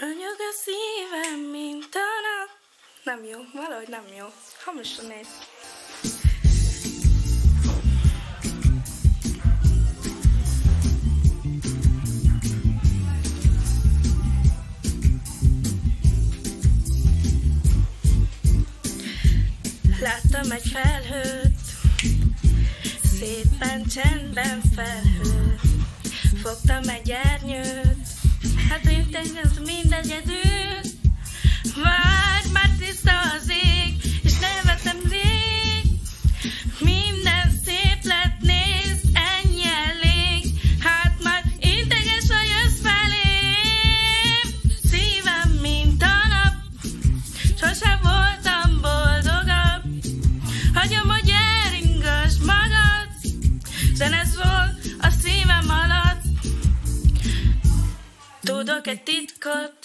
Ragyog a szívem, mint a nap. Nem jó, valahogy nem jó. Hamarosan néz. Láttam egy felhőt, szépen csendben felhőt. Fogtam egy ernyőt, hát ez mindegyedül. Várj, már tiszta az ég, és nevetem rég. Minden szép lett, nézd, ennyi elég. Hát már integes, ha jössz felém. Szívem, mint a nap, sose voltam boldogabb. Hagyom, hogy elringass magad, zene szól a szívem alatt. Tudok egy titkot,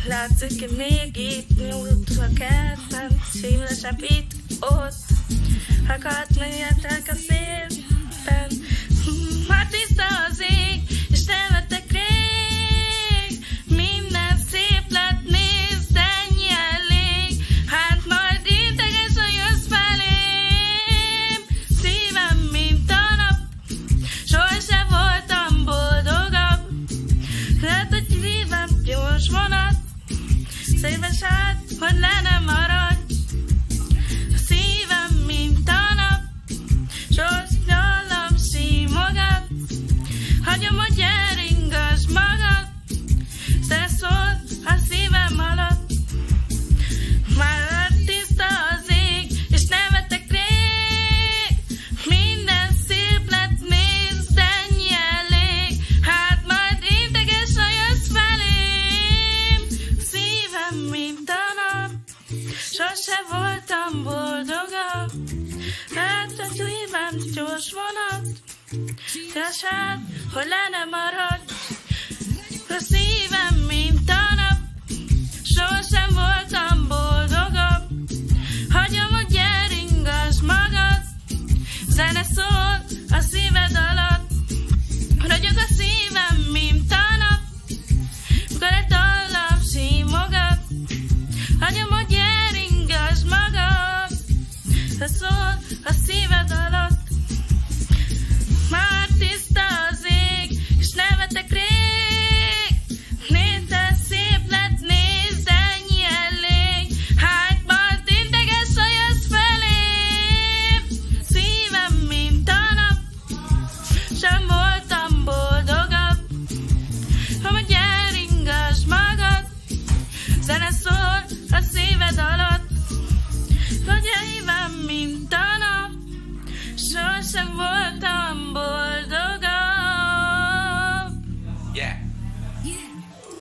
látszik, hogy még itt nyújt a kertben, szívesebb itt, ott. Akart menjetek a szélben, már tiszta az ég, és nevetek rég. Minden szép lett, nézd, ennyi elég. Hát majd integes, ha jössz felém. Szívem, mint a nap, sose voltam boldogabb. Lehet, hogy szívem gyors vonat, széles át, hogy le nem maradj. Szívem, mint a nap, sors nyollam simogat. Hagyom, hogy elringass magad, te szól a szívem alatt. Már tiszta az ég, és nevetek rég. Minden szép lett, nézd, ennyi elég. Hát majd integes, ha jössz felém. Szívem, mint a nap, sose voltam boldogabb. Lehet, hogy szívem gyors vonat, szívesed, hogy le